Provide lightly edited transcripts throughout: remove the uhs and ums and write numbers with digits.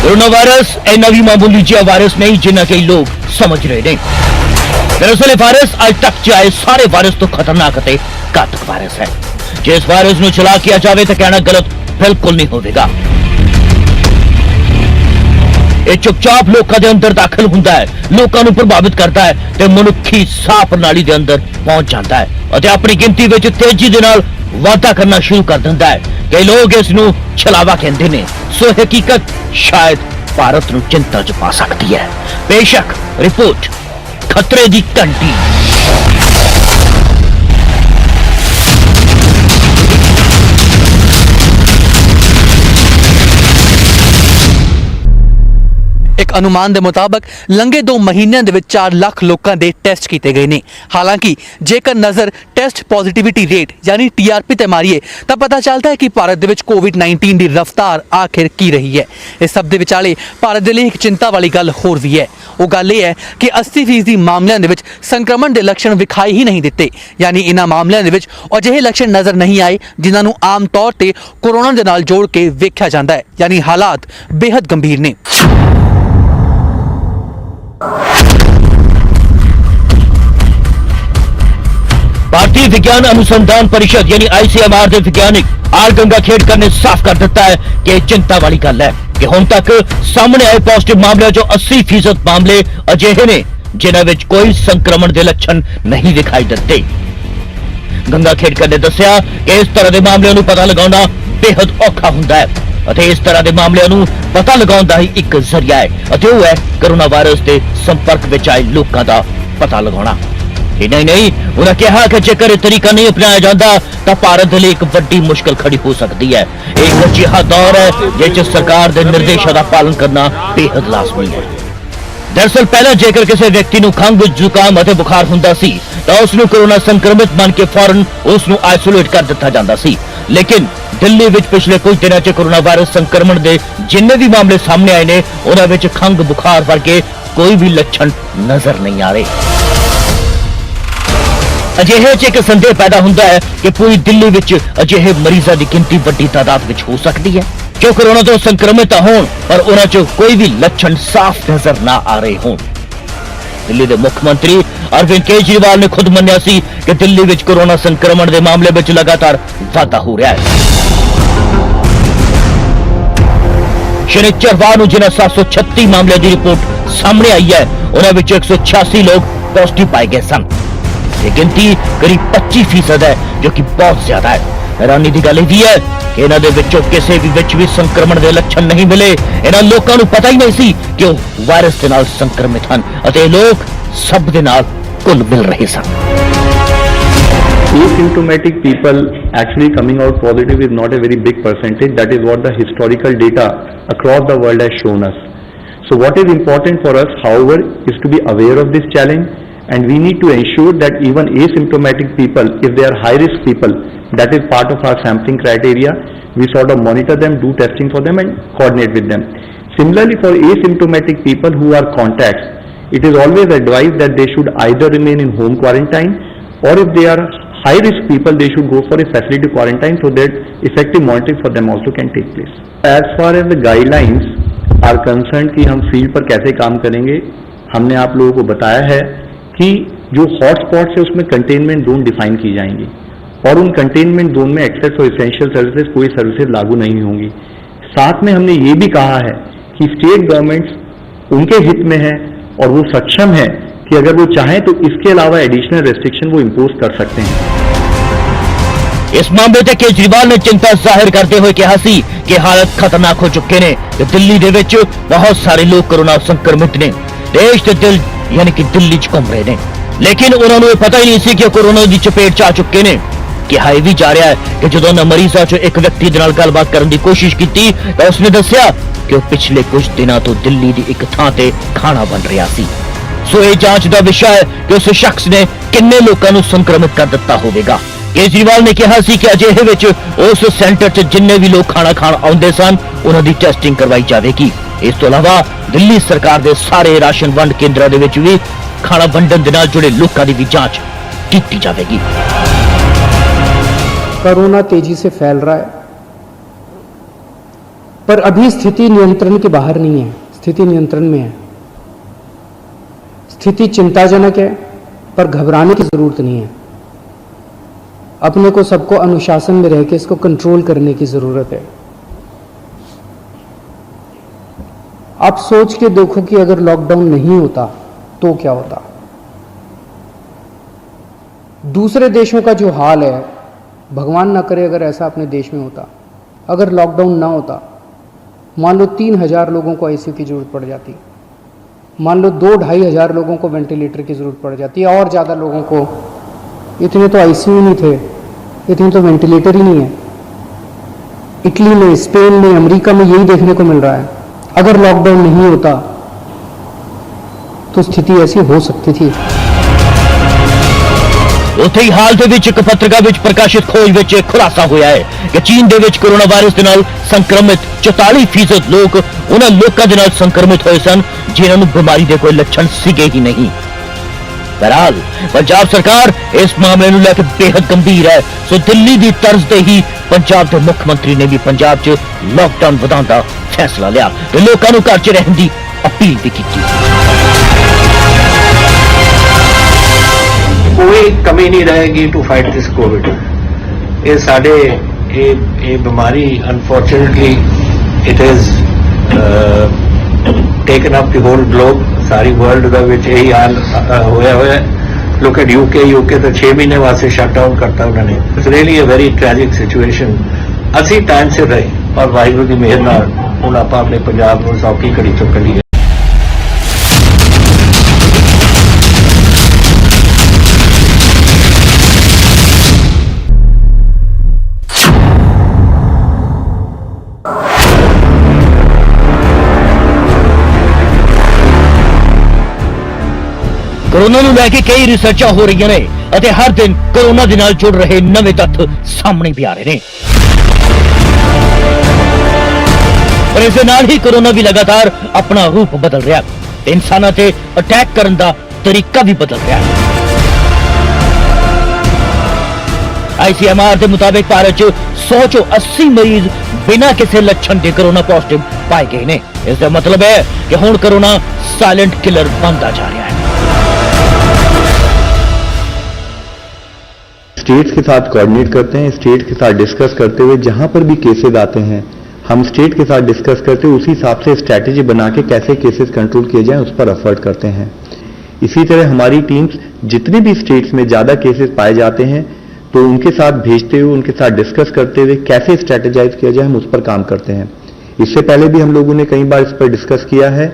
Corona virus इन्ना भी मामूली जिहा वायरस नहीं जिन्ना कई लोग समझ रहे ने। दरअसल वायरस अज तक च आए सारे वायरस तो खतरनाक ते घातक वायरस है। जे इस वायरस नूं चला किया जाए तो कहना गलत बिल्कुल नहीं होगा। यह चुपचाप लोगों के अंदर दाखिल होता है, लोगों को प्रभावित करता है ते मनुखी साह प्रणाली के अंदर पहुंच जाता है और अपनी गिनती में तेजी के नाल वाधा करना शुरू कर देता है। कई लोग इस नूं छलावा कहते हैं। सो हकीकत शायद भारत नूं चिंता च पा सकती है। बेशक रिपोर्ट खतरे की घंटी। एक अनुमान के मुताबिक लंघे 2 महीनों के 4 लाख लोगों के टैसट किए गए हैं। हालांकि जेकर नज़र टैसट पॉजिटिविटी रेट यानी TRP ते मारीए तो पता चलता है कि भारत के कोविड-19 की रफ्तार आखिर की रही है। इस सब के विचाले भारत के लिए एक चिंता वाली गल होर भी है। वो गल यह है कि 80% मामलों के संक्रमण के लक्षण विखाई ही नहीं दिते, यानी इन्होंने मामलों के अजिहे लक्षण नज़र नहीं आए जिन्होंने आम तौर पर कोरोना के नाल जोड़ के वेख्या जाता है, यानी हालात बेहद गंभीर ने। भारतीय विज्ञान अनुसंधान परिषद यानी ICMR के वैज्ञानिक आर गंगा खेड़कर ने साफ कर दिता है कि चिंता वाली गल है कि हुण तक सामने आए पॉजिटिव मामलों जो 80% मामले अजिहे ने जिन्हां विच कोई संक्रमण के लक्षण नहीं दिखाई देते। गंगा खेड़कर ने दस्सिया कि इस तरह के मामलों को पता लगाना बेहद औखा हुंदा है और इस तरह के मामलों को पता लगाने का ही एक जरिया है और वो है कोरोना वायरस के संपर्क में आए लोगों का पता लगाना। नहीं उन्हें कहा कि जेकर यह तरीका नहीं अपनाया जाता तो भारत के लिए एक बड़ी मुश्किल खड़ी हो सकती है। एक अजिहा दौर है जिस सरकार के निर्देशों का पालन करना बेहद लाजमी है। दरअसल पहले जेकर किसी व्यक्ति को खंघ जुकाम और बुखार हुंदा सी तो उसनूं कोरोना संक्रमित मान के फौरन उसनूं आइसोलेट कर दिता जाता सी। लेकिन दिल्ली विच पिछले कुछ दिनों से कोरोना वायरस संक्रमण के जिन्ने भी मामले सामने आए ने उन्हां विच खंघ बुखार वर्गे कोई भी लक्षण नजर नहीं आ रहे। अजिहे च एक संदेह पैदा होता है कि पूरी दिल्ली विच अजिहे मरीजों की गिनती बड़ी तादाद विच हो सकती है जो कोरोना तो संक्रमित होण पर उन्हां चों कोई भी लक्षण साफ नजर ना आ रहे हों। दिल्ली के मुख्यमंत्री अरविंद केजरीवाल ने खुद मन्निया सी कि दिल्ली विच कोरोना संक्रमण के मामले में लगातार वाधा हो रहा है। शनिचरवार को जिन्हें 736 मामले की रिपोर्ट सामने आई है उन्होंने 186 लोग पॉजिटिव पाए गए सन। ये गिनती करीब 25% है जो कि बहुत ज्यादा है। हैरानी की गल यह है कि इन्हां दे विचों किसी भी संक्रमण के लक्षण नहीं मिले। इन्हां लोगों को पता ही नहीं सी कि वो वायरस के नाल संक्रमित हैं और लोग सब दे नाल घुल मिल रहे सन। Asymptomatic people actually coming out positive is not a very big percentage. That is what the historical data across the world has shown us. So what is important for us, however, is to be aware of this challenge, and we need to ensure that even asymptomatic people, if they are high-risk people, that is part of our sampling criteria, we sort of monitor them, do testing for them and coordinate with them. Similarly, for asymptomatic people who are contacts, it is always advised that they should either remain in home quarantine or if they are high-risk people, they should go for a facility quarantine so that effective monitoring for them also can take place. As far as the guidelines are concerned कि हम field पर कैसे काम करेंगे, हमने आप लोगों को बताया है कि जो हॉट स्पॉट्स है उसमें कंटेनमेंट जोन डिफाइन की जाएंगी और उन कंटेनमेंट जोन में एक्सेस और एसेंशियल सर्विसेज कोई सर्विसेज लागू नहीं होंगी। साथ में हमने ये भी कहा है कि स्टेट गवर्नमेंट्स उनके हित में है और वो सक्षम है कि अगर वो चाहें तो इसके अलावा एडिशनल रेस्ट्रिक्शन वो इम्पोज कर सकते हैं। इस मामले से केजरीवाल ने चिंता जाहिर करते हुए कहा सी कि हालत खतरनाक हो चुके ने। दिल्ली दे विच बहुत सारे लोग कोरोना संक्रमित ने, देश के दिल यानी कि दिल्ली च घूम रहे ने, लेकिन उन्होंने पता ही नहीं सी कि कोरोना की चपेट च आ चुके ने। कहा भी जा रहा है कि जो मरीजों चो एक व्यक्ति दे नाल गलबात करने की कोशिश की तो उसने दस्सिया कि वो पिछले कुछ दिनों तो दिल्ली की एक थां ते खाना बन रहा सी। सो ये जांच का विषय है कि उस शख्स ने किन्ने लोगों को संक्रमित कर दिता होगा। केजरीवाल ने कहा सी कि अजिहे विच उस सेंटर च जिन्ने भी लोग खाना खाण आउंदे सन उन्हां दी टेस्टिंग करवाई जाएगी। इस तो अलावा दिल्ली सरकार के सारे राशन वंड केंद्रों के भी खाना वंडन दे नाल जुड़े लोगों की भी जांच की जाएगी। कोरोना तेजी से फैल रहा है। पर अभी स्थिति नियंत्रण के बाहर नहीं है, स्थिति नियंत्रण में है। स्थिति चिंताजनक है, पर घबराने की जरूरत नहीं है। अपने को सबको अनुशासन में रह के इसको कंट्रोल करने की जरूरत है। आप सोच के देखो कि अगर लॉकडाउन नहीं होता तो क्या होता। दूसरे देशों का जो हाल है, भगवान ना करे अगर ऐसा अपने देश में होता, अगर लॉकडाउन ना होता, मान लो 3,000 लोगों को आईसीयू की जरूरत पड़ जाती, मान लो 2-2.5 हज़ार लोगों को वेंटिलेटर की जरूरत पड़ जाती है, और ज़्यादा लोगों को। इतने तो आईसीयू नहीं थे, इतने तो वेंटिलेटर ही नहीं है। इटली में, स्पेन में, अमेरिका में यही देखने को मिल रहा है। अगर लॉकडाउन नहीं होता तो स्थिति ऐसी हो सकती थी। ਉੱਥੇ ਹੀ ਹਾਲ ਦੇ ਵਿੱਚ ਇੱਕ ਪੱਤਰਕਾ ਵਿੱਚ ਪ੍ਰਕਾਸ਼ਿਤ ਖੋਜ ਵਿੱਚ ਇਹ ਖੁਲਾਸਾ ਹੋਇਆ ਹੈ ਕਿ ਚੀਨ ਦੇ ਵਿੱਚ ਕੋਰੋਨਾ ਵਾਇਰਸ ਦੇ ਨਾਲ ਸੰਕਰਮਿਤ 44% ਲੋਕ ਉਹਨਾਂ ਲੋਕਾਂ ਦੇ ਨਾਲ ਸੰਕਰਮਿਤ ਹੋਏ ਸਨ ਜਿਨ੍ਹਾਂ ਨੂੰ ਬਿਮਾਰੀ ਦੇ ਕੋਈ ਲੱਛਣ ਸੀਗੇ ਹੀ ਨਹੀਂ। बहरहाल पंजाब सरकार इस मामले ਨੂੰ ਲੈ ਕੇ बेहद गंभीर है। सो दिल्ली ਦੀ ਤਰਜ਼ ਤੇ ਹੀ पंजाब ਦੇ ਮੁੱਖ ਮੰਤਰੀ ਨੇ ਵੀ पंजाब 'ਚ लॉकडाउन ਵਧਾਉਣ ਦਾ फैसला लिया ਤੇ ਲੋਕਾਂ ਨੂੰ ਘਰ 'ਚ ਰਹਿਣ ਦੀ अपील भी ਕੀਤੀ। कोई कमी नहीं रहेगी टू फाइट दिस कोविड। ये साढ़े ये बीमारी unfortunately it is taken up the whole globe. सारी वर्ल्ड का यही हाल होया हुआ है। लुक एट यूके तो 6 महीने वास्ते शट डाउन करता उन्होंने। It's really a very tragic situation. असी टाइम से रहे और वाहिगुरू की मेहर नाल हुण आपां अपने पंजाब नूं सौखी घड़ी चुं कढी है। कोरोना ਨੂੰ ਲੈ ਕੇ ਕਈ ਰਿਸਰਚਾਂ ਹੋ ਰਹੀਆਂ ਨੇ ਅਤੇ ਹਰ ਦਿਨ ਕੋਰੋਨਾ ਦੇ ਨਾਲ ਜੁੜ ਰਹੇ ਨਵੇਂ ਤੱਥ ਸਾਹਮਣੇ ਵੀ ਆ ਰਹੇ ਨੇ। ਪਰ ਇਸ ਦੇ ਨਾਲ ਹੀ ਕੋਰੋਨਾ ਵੀ ਲਗਾਤਾਰ ਆਪਣਾ ਰੂਪ ਬਦਲ ਰਿਹਾ ਤੇ ਇਨਸਾਨਾਂ ਤੇ ਅਟੈਕ ਕਰਨ ਦਾ ਤਰੀਕਾ ਵੀ ਬਦਲ ਰਿਹਾ ਹੈ। ICMR ਦੇ ਮੁਤਾਬਿਕ ਭਾਰਤ 'ਚ 100 ਚੋਂ 80 ਮਰੀਜ਼ ਬਿਨਾਂ ਕਿਸੇ ਲੱਛਣ ਦੇ ਕੋਰੋਨਾ ਪੋਜ਼ਿਟਿਵ ਪਾਏ ਗਏ ਨੇ। ਇਸ ਦਾ ਮਤਲਬ ਹੈ ਕਿ ਹੁਣ ਕੋਰੋਨਾ ਸਾਇਲੈਂਟ ਕਿਲਰ ਬਣਦਾ ਜਾ ਰਿਹਾ ਹੈ। स्टेट्स के साथ कोऑर्डिनेट करते हैं, स्टेट के साथ डिस्कस करते हुए जहां पर भी केसेस आते हैं हम स्टेट के साथ डिस्कस करते हुए उसी हिसाब से स्ट्रैटेजी बना के कैसे केसेस कंट्रोल किए जाएं उस पर एफर्ट करते हैं। इसी तरह हमारी टीम्स जितने भी स्टेट्स में ज़्यादा केसेस पाए जाते हैं तो उनके साथ भेजते हुए उनके साथ डिस्कस करते हुए कैसे स्ट्रैटेजाइज किया जाए हम उस पर काम करते हैं। इससे पहले भी हम लोगों ने कई बार इस पर डिस्कस किया है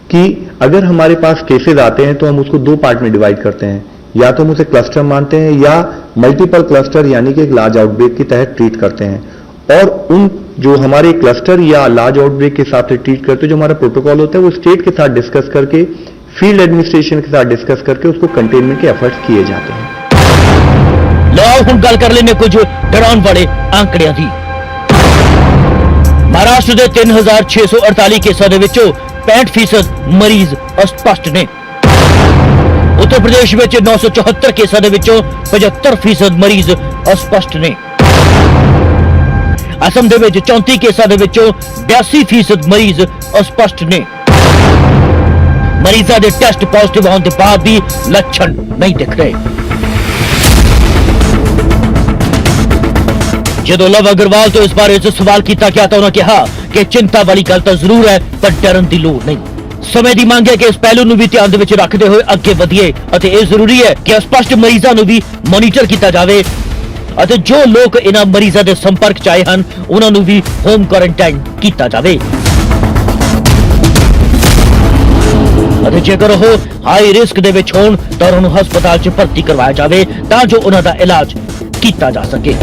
कि अगर हमारे पास केसेस आते हैं तो हम उसको 2 पार्ट में डिवाइड करते हैं। या तो हम उसे क्लस्टर मानते हैं या मल्टीपल क्लस्टर यानी कि एक लार्ज आउटब्रेक के तहत ट्रीट करते हैं। और उन जो हमारे क्लस्टर या लार्ज आउटब्रेक के हिसाब से ट्रीट करते हैं जो हमारा प्रोटोकॉल होता है वो स्टेट के साथ डिस्कस करके फील्ड एडमिनिस्ट्रेशन के साथ डिस्कस करके उसको कंटेनमेंट के एफर्ट्स किए जाते हैं। ਲਓ ਹੁਣ ਗੱਲ ਕਰ ਲੈਨੇ ਕੁਝ ਡਰਾਉਣ ਵਾਲੇ ਆંકੜਿਆਂ ਦੀ। ਮਹਾਰਾਸ਼ਟਰ ਦੇ 3648 ਕੇਸਾਂ ਦੇ ਵਿੱਚੋਂ 65% ਮਰੀਜ਼ ਅਸਪਸ਼ਟ ਨੇ। उत्तर प्रदेश में 974 केसां दे विचों 75% मरीज अस्पष्ट ने। असम दे विच 34 केसां दे विचों 82% मरीज अस्पष्ट ने। मरीजां दे टेस्ट पॉजिटिव होने के बाद भी लक्षण नहीं दिख रहे। जदों लव अग्रवाल तो इस बारे सवाल किया गया तो उन्होंने कहा कि चिंता वाली गल तो जरूर है पर डरन की लोड़ नहीं। समय की मांग है कि इस पहलू ਨੂੰ ਵੀ ਧਿਆਨ ਦੇ ਵਿੱਚ ਰੱਖਦੇ ਹੋਏ ਅੱਗੇ ਵਧੀਏ ਅਤੇ ਇਹ ਜ਼ਰੂਰੀ ਹੈ ਕਿ ਅਸਪਸ਼ਟ ਮਰੀਜ਼ਾਂ ਨੂੰ ਵੀ ਮੋਨੀਟਰ ਕੀਤਾ ਜਾਵੇ ਅਤੇ ਜੋ ਲੋਕ ਇਹਨਾਂ ਮਰੀਜ਼ਾਂ ਦੇ ਸੰਪਰਕ 'ਚ ਆਏ ਹਨ ਉਹਨਾਂ ਨੂੰ ਵੀ ਹੋਮ ਕੁਆਰੰਟਾਈਨ ਕੀਤਾ ਜਾਵੇ ਅਤੇ ਜੇਕਰ ਉਹ ਹਾਈ ਰਿਸਕ ਦੇ ਵਿੱਚ ਹੋਣ ਤਾਂ ਉਹਨਾਂ ਨੂੰ ਹਸਪਤਾਲ 'ਚ ਭਰਤੀ ਕਰਵਾਇਆ ਜਾਵੇ ਤਾਂ ਜੋ ਉਹਨਾਂ ਦਾ ਇਲਾਜ ਕੀਤਾ ਜਾ ਸਕੇ।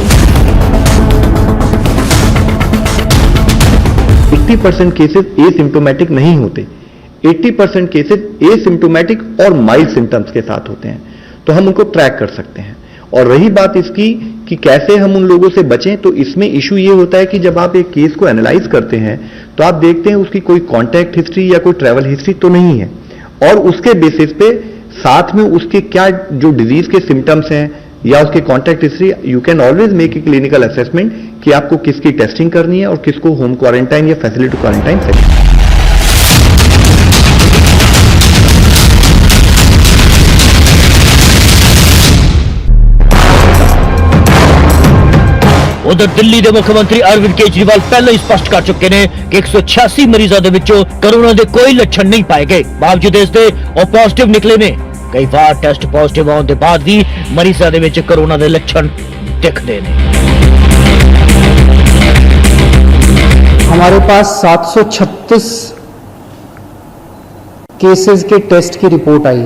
80% केसेस एसिम्प्टोमेटिक नहीं होते, 80% केसेस एसिम्प्टोमेटिक और माइल्ड सिम्टम्स के साथ होते हैं, तो हम उनको ट्रैक कर सकते हैं। और रही बात इसकी कि कैसे हम उन लोगों से बचें, तो इसमें इशू ये होता है कि जब आप एक केस को एनालाइज करते हैं तो आप देखते हैं उसकी कोई कॉन्टैक्ट हिस्ट्री या कोई ट्रैवल हिस्ट्री तो नहीं है और उसके बेसिस पे साथ में उसके क्या जो डिजीज के सिम्टम्स हैं या उसके contact history, you can always make a clinical assessment कि आपको किसकी टेस्टिंग करनी है और किसको होम क्वारंटाइन या फैसिलिटी क्वारंटाइन करनी है। ਉਧਰ ਦਿੱਲੀ ਦੇ ਮੁੱਖ ਮੰਤਰੀ ਅਰਵਿੰਦ ਕੇਜਰੀਵਾਲ ਪਹਿਲਾਂ ਹੀ ਸਪਸ਼ਟ ਕਰ ਚੁੱਕੇ ਨੇ ਕਿ 186 ਮਰੀਜ਼ਾਂ ਦੇ ਵਿੱਚੋਂ ਕੋਰੋਨਾ ਦੇ ਕੋਈ ਲੱਛਣ ਨਹੀਂ ਪਾਏ ਗਏ। ਬਾਵਜੂਦ ਇਸ ਦੇ ਉਹ ਪੋਜ਼ਿਟਿਵ ਨਿਕਲੇ ਨੇ। ਕਈ ਵਾਰ ਟੈਸਟ ਪੋਜ਼ਿਟਿਵ ਆਉਣ ਦੇ ਬਾਅਦ ਵੀ ਮਰੀਜ਼ਾਂ ਦੇ ਵਿੱਚ ਕੋਰੋਨਾ ਦੇ ਲੱਛਣ ਦਿਖਦੇ ਨੇ। हमारे पास 736 केसेस के टेस्ट की रिपोर्ट आई।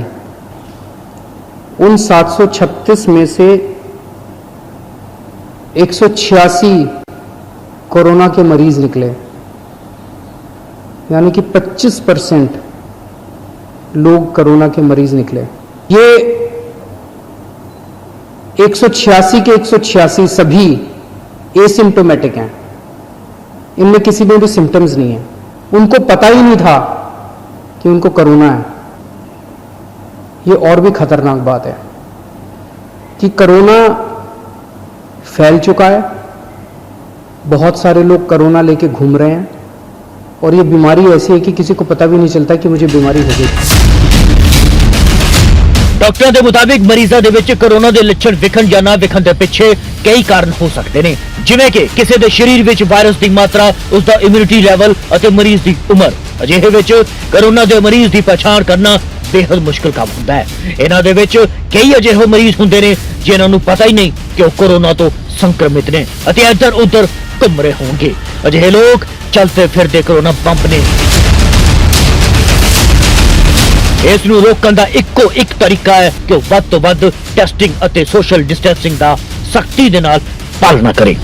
उन 736 में से 186 कोरोना के मरीज निकले, यानी कि 25% लोग कोरोना के मरीज निकले। ये 186 के 186 सभी एसिम्प्टोमेटिक हैं, इनमें किसी में भी सिम्टम्स नहीं है। उनको पता ही नहीं था कि उनको कोरोना है। ये और भी खतरनाक बात है कि कोरोना फैल चुका है, बहुत सारे लोग कोरोना लेके घूम रहे हैं और ये बीमारी ऐसी है कि किसी को पता भी नहीं चलता कि मुझे बीमारी हो गई। ਡਾਕਟਰਾਂ ਦੇ ਮੁਤਾਬਿਕ ਮਰੀਜ਼ਾਂ ਦੇ ਵਿੱਚ ਕੋਰੋਨਾ ਦੇ ਲੱਛਣ ਵਿਖਣ ਜਾਂ ਨਾ ਵਿਖਣ ਦੇ ਪਿੱਛੇ ਕਈ ਕਾਰਨ ਹੋ ਸਕਦੇ ਨੇ, ਜਿਵੇਂ ਕਿ ਕਿਸੇ ਦੇ ਸਰੀਰ ਵਿੱਚ ਵਾਇਰਸ ਦੀ ਮਾਤਰਾ, ਉਸ ਦਾ ਇਮਿਊਨਿਟੀ ਲੈਵਲ ਅਤੇ ਮਰੀਜ਼ ਦੀ ਉਮਰ। ਅਜਿਹੇ ਵਿੱਚ ਕੋਰੋਨਾ ਦੇ ਮਰੀਜ਼ ਦੀ ਪਛਾਣ ਕਰਨਾ ਬੇहद ਮੁਸ਼ਕਲ ਕੰਮ ਹੁੰਦਾ ਹੈ। ਇਹਨਾਂ ਦੇ ਵਿੱਚ ਕਈ ਅਜਿਹੇ ਮਰੀਜ਼ ਹੁੰਦੇ ਨੇ ਜਿਨ੍ਹਾਂ ਨੂੰ ਪਤਾ ਹੀ ਨਹੀਂ ਕਿ ਉਹ ਕੋਰੋਨਾ ਤੋਂ ਸੰਕਰਮਿਤ ਨੇ ਅਤੇ ਇੱਧਰ-ਉੱਧਰ ਘੁੰਮ ਰਹੇ ਹੋਣਗੇ। ਅਜਿਹੇ ਲੋਕ ਚਲਦੇ ਫਿਰਦੇ ਕੋਰੋਨਾ ਬੰਬ ਨੇ। ਇਸ ਨੂੰ ਰੋਕਣ ਦਾ ਇੱਕੋ ਇੱਕ ਤਰੀਕਾ ਹੈ ਕਿ ਉਹ ਵੱਧ ਤੋਂ ਵੱਧ ਟੈਸਟਿੰਗ ਅਤੇ ਸੋਸ਼ਲ ਡਿਸਟੈਂਸਿੰਗ ਦਾ ਸਖਤੀ ਦੇ ਨਾਲ ਪਾਲਣਾ ਕਰੇ।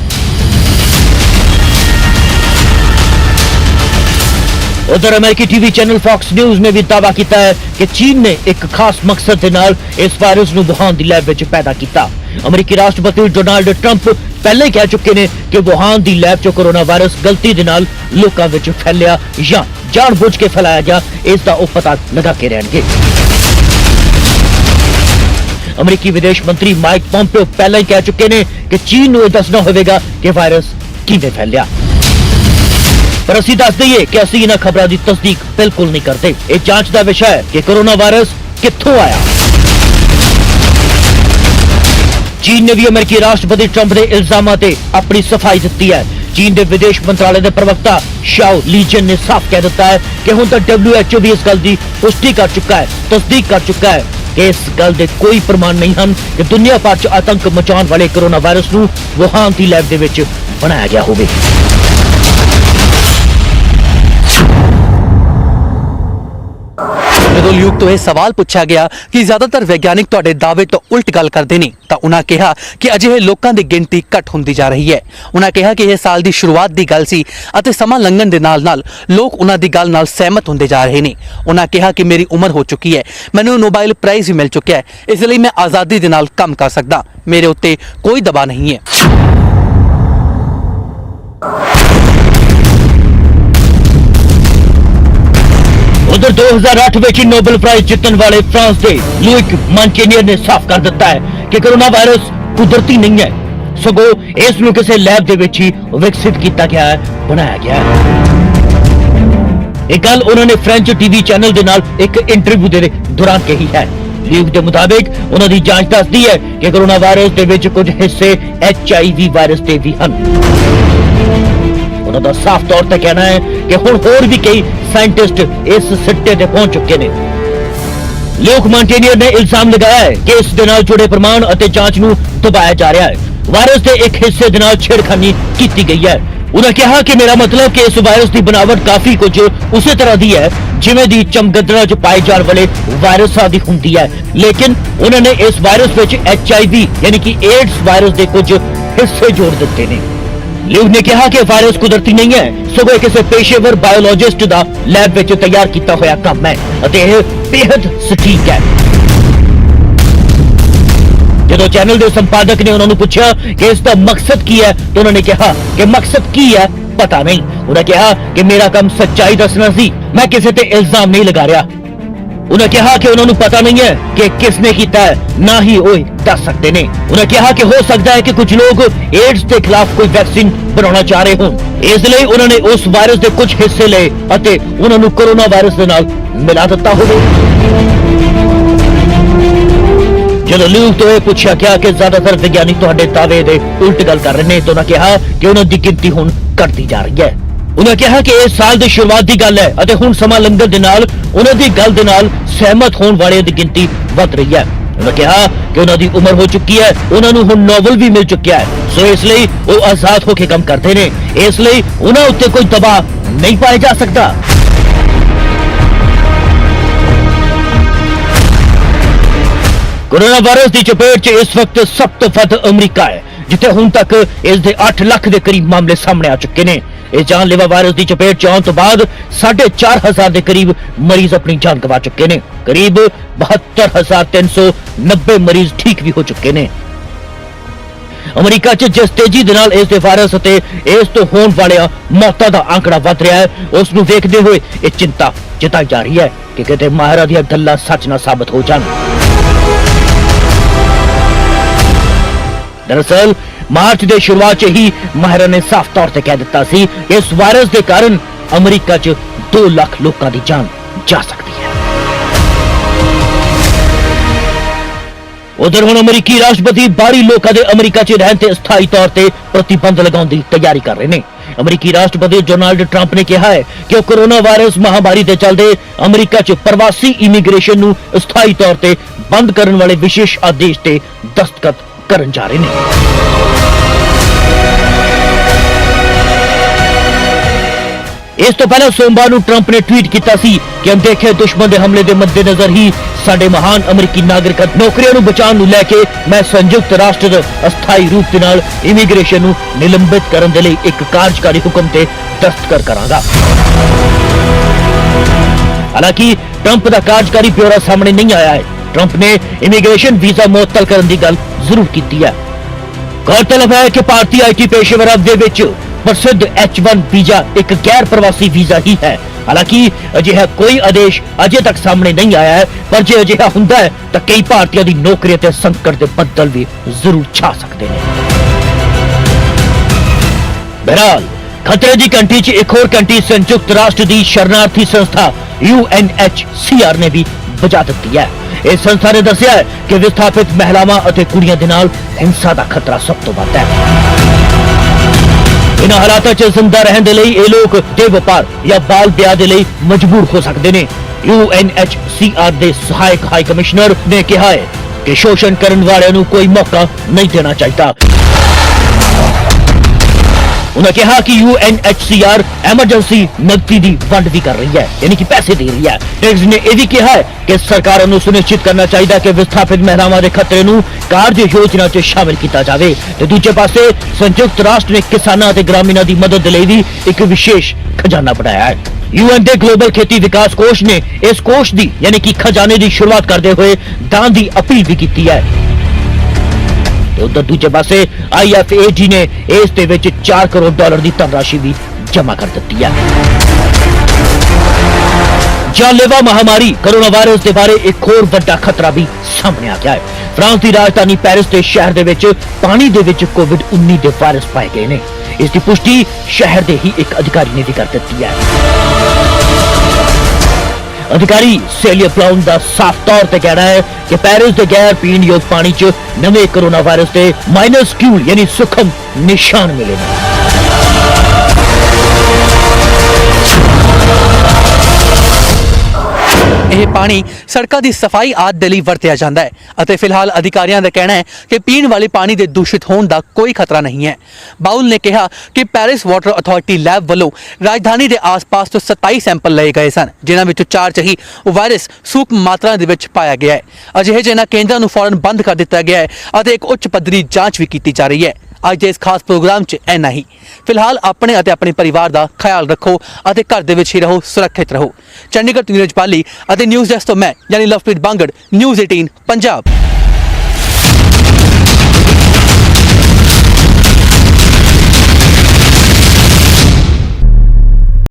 उधर अमेरिकी टीवी चैनल फॉक्स न्यूज ने भी दावा किया है कि चीन ने एक खास मकसद के नाल इस वायरस ਨੂੰ वुहान ਦੀ लैब ਵਿੱਚ पैदा ਕੀਤਾ। अमरीकी राष्ट्रपति डोनाल्ड ट्रंप पहले ही कह चुके ने कि वुहान ਦੀ लैब 'ਚ कोरोना वायरस गलती ਦੇ ਨਾਲ ਲੋਕਾਂ ਵਿੱਚ फैलिया ਜਾਂ ਜਾਣਬੁੱਝ ਕੇ ਫੈਲਾਇਆ ਗਿਆ, ਇਸ ਦਾ ਉਹ ਪਤਾ ਲਗਾ ਕੇ ਰਹਿਣਗੇ। अमरीकी विदेश मंत्री माइक पॉम्पियो पहले ही कह चुके ने कि चीन ਨੂੰ ਇਹ ਦੱਸਣਾ ਹੋਵੇਗਾ ਕਿ ਵਾਇਰਸ ਕਿਵੇਂ ਫੈਲਿਆ। पर ਅਸੀਂ दस दईए कि ਅਸੀਂ ਇਹਨਾਂ ਖਬਰਾਂ ਦੀ ਤਸਦੀਕ ਬਿਲਕੁਲ ਨਹੀਂ ਕਰਦੇ। ਇਹ ਜਾਂਚ ਦਾ ਵਿਸ਼ਾ ਹੈ ਕਿ ਕੋਰੋਨਾ ਵਾਇਰਸ ਕਿੱਥੋਂ ਆਇਆ। ਚੀਨ ਨੇ ਵੀ ਅਮਰੀਕੀ ਰਾਸ਼ਟਰਪਤੀ ਟਰੰਪ ਦੇ ਇਲਜ਼ਾਮਾਂ ਤੇ ਆਪਣੀ ਸਫਾਈ ਦਿੱਤੀ ਹੈ। ਚੀਨ ਦੇ ਵਿਦੇਸ਼ ਮੰਤਰਾਲੇ ਦੇ ਪ੍ਰਵਕਤਾ ਸ਼ਾਓ ਲੀਜਨ ਨੇ ਸਾਫ਼ ਕਹਿ ਦਿੱਤਾ ਹੈ ਕਿ ਹੁਣ ਤੱਕ WHO ਵੀ ਇਸ ਗੱਲ ਦੀ ਪੁਸ਼ਟੀ ਕਰ ਚੁੱਕਾ ਹੈ, ਤਸਦੀਕ ਕਰ ਚੁੱਕਾ ਹੈ ਕਿ ਇਸ ਗੱਲ ਦੇ ਕੋਈ ਪ੍ਰਮਾਣ ਨਹੀਂ ਹਨ ਕਿ ਦੁਨੀਆ ਭਰ 'ਚ ਆਤੰਕ ਮਚਾਉਣ ਵਾਲੇ ਕੋਰੋਨਾ ਵਾਇਰਸ ਨੂੰ ਵੁਹਾਨ ਦੀ ਲੈਬ ਦੇ ਵਿੱਚ ਬਣਾਇਆ ਗਿਆ ਹੋਵੇ। ਜਦੋਂ ल्यूक तो यह सवाल पूछा गया कि ज्यादातर वैज्ञानिक तुहाडे दावे तो उल्ट गल करते ने, तो उन्हें कहा कि अजिहे लोगों की गिनती घट होंदी जा रही है। उन्हें कहा कि यह साल की शुरुआत की गल सी अते समा लंघण दे नाल नाल लोग उन्हां दी गल नाल सहमत होंदे जा रहे ने। उन्हें कहा कि मेरी उम्र हो चुकी है, मैनूं नोबेल प्राइज भी मिल चुका है, इसलिए मैं आज़ादी दे नाल काम कर सकदा, मेरे उत्ते कोई दबाव नहीं है। उधर 2008 ਵਿੱਚ ਨੋਬਲ ਪ੍ਰਾਈਜ਼ ਜਿੱਤਣ ਵਾਲੇ ਫਰਾਂਸ ਦੇ ਲੂਇਕ ਮਾਂਟੇਨੀਅਰ ਨੇ ਸਾਫ਼ ਕਰ ਦਿੱਤਾ ਹੈ ਕਿ ਕੋਰੋਨਾ ਵਾਇਰਸ ਕੁਦਰਤੀ ਨਹੀਂ ਹੈ, ਸਗੋਂ ਇਸ ਨੂੰ ਕਿਸੇ ਲੈਬ ਦੇ ਵਿੱਚ ਹੀ ਵਿਕਸਿਤ ਕੀਤਾ ਗਿਆ ਹੈ, ਬਣਾਇਆ ਗਿਆ ਹੈ। ਇਹ ਗੱਲ ਉਹਨਾਂ ਨੇ ਫ੍ਰੈਂਚ ਟੀਵੀ ਚੈਨਲ ਦੇ ਨਾਲ ਇੱਕ ਇੰਟਰਵਿਊ ਦੇ ਦੌਰਾਨ ਕਹੀ ਹੈ। ਲੀਕ ਦੇ ਮੁਤਾਬਿਕ ਉਹਨਾਂ ਦੀ ਜਾਂਚ ਦੱਸਦੀ ਹੈ ਕਿ ਕੋਰੋਨਾ ਵਾਇਰਸ ਦੇ ਵਿੱਚ ਕੁਝ ਹਿੱਸੇ HIV ਵਾਇਰਸ ਦੇ ਵੀ ਹਨ। ਉਹਨਾਂ ਦਾ ਸਾਫ਼ ਤੌਰ ਤੇ ਕਹਿਣਾ ਹੈ ਕਿ ਹੁਣ ਹੋਰ ਵੀ ਕਈ ਸਾਇੰਟਿਸਟ ਇਸ ਸਿੱਟੇ ਤੇ ਪਹੁੰਚ ਚੁੱਕੇ ਨੇ। ਲੀਕ ਮਾਂਟੇਨੀਅਰ ਨੇ ਇਲਜ਼ਾਮ ਲਗਾਇਆ ਹੈ ਕਿ ਇਸ ਦੇ ਨਾਲ ਜੁੜੇ ਪ੍ਰਮਾਣ ਅਤੇ ਜਾਂਚ ਨੂੰ ਦਬਾਇਆ ਜਾ ਰਿਹਾ ਹੈ। ਵਾਇਰਸ ਦੇ ਇੱਕ ਹਿੱਸੇ ਦੇ ਨਾਲ ਛੇੜਖਾਨੀ ਕੀਤੀ ਗਈ ਹੈ। ਉਹਨਾਂ ਕਿਹਾ ਕਿ ਮੇਰਾ ਮਤਲਬ ਕਿ ਇਸ ਵਾਇਰਸ ਦੀ ਬਣਾਵਟ ਕਾਫੀ ਕੁਝ ਉਸੇ ਤਰ੍ਹਾਂ ਦੀ ਹੈ ਜਿਵੇਂ ਦੀ ਚਮਗੱਦੜਾਂ 'ਚ ਪਾਏ ਜਾਣ ਵਾਲੇ ਵਾਇਰਸਾਂ ਦੀ ਹੁੰਦੀ ਹੈ, ਲੇਕਿਨ ਉਹਨਾਂ ਨੇ ਇਸ ਵਾਇਰਸ ਵਿੱਚ HIV ਯਾਨੀ ਕਿ ਏਡਸ ਵਾਇਰਸ ਦੇ ਕੁਝ ਹਿੱਸੇ ਜੋੜ ਦਿੱਤੇ ਨੇ। ਲੀਕ ਨੇ ਕਿਹਾ ਕਿ ਵਾਇਰਸ ਕੁਦਰਤੀ ਨਹੀਂ ਹੈ, ਸਗੋਂ ਕਿਸੇ ਪੇਸ਼ੇਵਰ ਬਾਇਓਲੋਜਿਸਟ ਦਾ ਲੈਬ ਵਿੱਚ ਤਿਆਰ ਕੀਤਾ ਹੋਇਆ ਕੰਮ ਹੈ ਅਤੇ ਇਹ ਬੇहद ਸਟੀਕ ਹੈ। ਜਦੋਂ ਚੈਨਲ ਦੇ ਸੰਪਾਦਕ ਨੇ ਉਹਨਾਂ ਨੂੰ ਪੁੱਛਿਆ ਕਿ ਇਸ ਦਾ ਮਕਸਦ ਕੀ ਹੈ ਤਾਂ ਉਹਨਾਂ ਨੇ ਕਿਹਾ ਕਿ ਮਕਸਦ ਕੀ ਹੈ ਪਤਾ ਨਹੀਂ। ਉਹਨਾਂ ਕਿਹਾ ਕਿ ਮੇਰਾ ਕੰਮ ਸੱਚਾਈ ਦੱਸਣਾ ਸੀ, ਮੈਂ ਕਿਸੇ ਤੇ ਇਲਜ਼ਾਮ ਨਹੀਂ ਲਗਾ ਰਿਹਾ। उन्हें कहा कि उन्होंने पता नहीं है कि किसने कीता है, ना ही ਉਹ ਦੱਸ ਸਕਦੇ ਨੇ। उन्हें कहा कि हो सकता है कि कुछ लोग एड्स के खिलाफ कोई वैक्सीन बनाना चाह रहे हों, इसलिए उन्होंने उस वायरस के कुछ हिस्से ले ਅਤੇ ਉਹਨਾਂ ਨੂੰ कोरोना वायरस ਦੇ ਨਾਲ ਮਿਲਾ ਦਿੱਤਾ ਹੋਵੇ। ਜਦੋਂ ਲੀਗ ਤੋਂ ਇਹ ਪੁੱਛਿਆ ਗਿਆ ਕਿ ਜ਼ਿਆਦਾਤਰ ਵਿਗਿਆਨੀ ਤੁਹਾਡੇ ਦਾਅਵੇ ਦੇ ਉਲਟ ਗੱਲ ਕਰ ਰਹੇ ਨੇ ਤਾਂ ਉਹਨਾਂ ਕਿਹਾ ਕਿ ਉਹਨਾਂ ਦੀ ਗਿਣਤੀ ਹੁਣ ਘਟਦੀ ਜਾ ਰਹੀ ਹੈ। ਉਹਨਾਂ ਕਿਹਾ ਕਿ ਇਸ ਸਾਲ ਦੀ ਸ਼ੁਰੂਆਤ ਦੀ ਗੱਲ ਹੈ ਅਤੇ ਹੁਣ ਸਮਾਂ ਲੰਘਣ ਦੇ ਨਾਲ ਉਹਨਾਂ ਦੀ ਗੱਲ ਦੇ ਨਾਲ ਸਹਿਮਤ ਹੋਣ ਵਾਲਿਆਂ ਦੀ ਗਿਣਤੀ ਵੱਧ ਰਹੀ ਹੈ। ਉਹਨਾਂ ਕਿਹਾ ਕਿ ਉਹਨਾਂ ਦੀ ਉਮਰ ਹੋ ਚੁੱਕੀ ਹੈ, ਉਹਨਾਂ ਨੂੰ ਹੁਣ ਨੋਵਲ ਵੀ ਮਿਲ ਚੁੱਕਿਆ ਹੈ, ਸੋ ਇਸ ਲਈ ਉਹ ਆਜ਼ਾਦ ਹੋ ਕੇ ਕੰਮ ਕਰਦੇ ਨੇ, ਇਸ ਲਈ ਉਹਨਾਂ ਉੱਤੇ ਕੋਈ ਦਬਾਅ ਨਹੀਂ ਪਾਇਆ ਜਾ ਸਕਦਾ। कोरोना वायरस की चपेट च इस वक्त सब तो वध अमरीका है, जिथे हुण तक इस दे 8 लाख के करीब मामले सामने आ चुके ने। इस जानलेवा वायरस की चपेट च आने तो बाद 4,500 के करीब मरीज अपनी जान गवा चुके ने। करीब 72,390 मरीज ठीक भी हो चुके ने। अमरीका च जिस तेजी दे नाल इस दे वायरस ते इस तो होने वाले मौतां दा आंकड़ा वध रहा है, उस नूं वेखदे होए ये चिंता जताई जा रही है कि किते माहिरां दीयां गल्लां सच ना साबित हो जाण। दरअसल मार्च के शुरुआत ही माहिर ने साफ तौर से कह दिता सी कि इस वायरस के कारण अमरीका च 2 लाख लोगों की जान जा सकती है। उधर हुण अमरीकी राष्ट्रपति बाहरी लोगों के अमरीका च रहने ते स्थाई तौर पर प्रतिबंध लगाने की तैयारी कर रहे हैं। अमरीकी राष्ट्रपति डोनाल्ड ट्रंप ने कहा है कि कोरोना वायरस महामारी के चलते अमरीका च प्रवासी इमीग्रेशन नूं स्थाई तौर पर बंद करने वाले विशेष आदेश ते दस्तखत करन जा रहे हैं। इस तो पहले सोमवार को ट्रंप ने ट्वीट किया सी कि अनदेखे दुश्मन के हमले के मद्देनजर ही साडे महान अमरीकी नागरिक नौकरियों बचाने को लैके मैं संयुक्त राष्ट्र अस्थाई रूप के नाल इमीग्रेशन नूं निलंबित करने के लिए एक कार्यकारी हुक्म ते दस्तखत करांगा। हालांकि ट्रंप का कार्यकारी ब्यौरा सामने नहीं आया है। ट्रंप ने इमीग्रेशन वीजा मुअत्तल करने की गल जरूर की है। गौरतलब है कि भारतीय IT पेशेवरां दे विच प्रसिद्ध H1 वीजा एक गैर प्रवासी वीजा ही है। हालांकि अजिहा कोई आदेश अजे तक सामने नहीं आया है, पर जे अजिहा हुंदा है तो कई भारतीयों की नौकरी ते संकट के बदल भी जरूर छा सकते हैं। बहरहाल खतरे की घंटी च एक होर घंटी संयुक्त राष्ट्र की शरणार्थी संस्था UNHCR ने भी बजा दी है। इस संस्था ने दसिया है कि विस्थापित महिलावां और कुड़ियां दे नाल हिंसा का खतरा सब तो वध है। इन हालात च जिंदा रहने लई ये लोग देह व्यापार या बाल ब्याह के लिए मजबूर हो सकते हैं। UNHCR के सहायक हाई कमिश्नर ने कहा है कि शोषण करने वाले नूं कोई मौका नहीं देना चाहिए। उन्होंने कहा कि UNHCR एमरजेंसी नकदी की वंड भी कर रही है, यानी कि पैसे दे रही है। टेक्स ने यह भी कहा है कि सरकार नूं सुनिश्चित करना चाहिए कि विस्थापित महिलावां के खतरे नूं कार्य योजना च शामिल किया जाए। तो दूजे पासे संयुक्त राष्ट्र ने किसानां ते ग्रामीणां दी मदद लई भी एक विशेष खजाना बनाया है। UN के ग्लोबल खेती विकास कोष ने इस कोष की यानी कि खजाने की शुरुआत करते हुए दान की अपील भी की है। उधर दूजे पासे IFAD ने इस दे विच $4 करोड़ की धनराशि भी जमा कर दी है। जानलेवा महामारी कोरोना वायरस के बारे एक होर बड़ा खतरा भी सामने आ गया है। फ्रांस की राजधानी पेरिस के शहर दे विच पानी दे विच COVID-19 के वायरस पाए गए ने। इसकी पुष्टि शहर के ही एक अधिकारी ने भी कर दी है। अधिकारी सेलिया ब्लाउन का साफ तौर पर कहना है कि पेरिस के गैर पीण योग पानी च नवे कोरोना वायरस के माइनस्क्यूल यानी सूक्ष्म निशान मिले हैं। ਇਹ ਪਾਣੀ ਸੜਕਾਂ ਦੀ ਸਫਾਈ ਆਦਿ ਦੇ ਲਈ ਵਰਤਿਆ ਜਾਂਦਾ ਹੈ ਅਤੇ ਫਿਲਹਾਲ ਅਧਿਕਾਰੀਆਂ ਦਾ ਕਹਿਣਾ ਹੈ ਕਿ ਪੀਣ ਵਾਲੇ ਪਾਣੀ ਦੇ ਦੂਸ਼ਿਤ ਹੋਣ ਦਾ ਕੋਈ ਖਤਰਾ ਨਹੀਂ ਹੈ। ਬਾਉਲ ਨੇ ਕਿਹਾ ਕਿ ਪੈਰਿਸ ਵਾਟਰ ਅਥਾਰਟੀ ਲੈਬ ਵੱਲੋਂ ਰਾਜਧਾਨੀ ਦੇ ਆਸ-ਪਾਸ ਤੋਂ 27 ਸੈਂਪਲ ਲਏ ਗਏ ਸਨ, ਜਿਨ੍ਹਾਂ ਵਿੱਚੋਂ 4 ਚ ਹੀ ਵਾਇਰਸ ਸੂਖਮ ਮਾਤਰਾ ਦੇ ਵਿੱਚ ਪਾਇਆ ਗਿਆ ਹੈ। ਅਜਿਹੇ ਜਿਹਨਾਂ ਕੇਂਦਰਾਂ ਨੂੰ ਫੌਰਨ ਬੰਦ ਕਰ ਦਿੱਤਾ ਗਿਆ ਹੈ ਅਤੇ ਇੱਕ ਉੱਚ ਪੱਧਰੀ ਜਾਂਚ ਵੀ ਕੀਤੀ ਜਾ ਰਹੀ ਹੈ। ਅੱਜ ਦੇ ਇਸ ਖਾਸ ਪ੍ਰੋਗਰਾਮ 'ਚ ਇੰਨਾ ਹੀ। ਫਿਲਹਾਲ ਆਪਣੇ ਅਤੇ ਆਪਣੇ ਪਰਿਵਾਰ ਦਾ ਖਿਆਲ ਰੱਖੋ ਅਤੇ ਘਰ ਦੇ ਵਿੱਚ ਹੀ ਰਹੋ, ਸੁਰੱਖਿਅਤ ਰਹੋ। ਚੰਡੀਗੜ੍ਹ ਤੋਂ ਨੀਰਜ ਪਾਲੀ ਅਤੇ ਨਿਊਜ਼ ਡੈਸਕ ਤੋਂ ਮੈਂ ਯਾਨੀ ਲਵਪ੍ਰੀਤ ਬਾਂਗੜ, ਨਿਊਜ਼ 18 ਪੰਜਾਬ।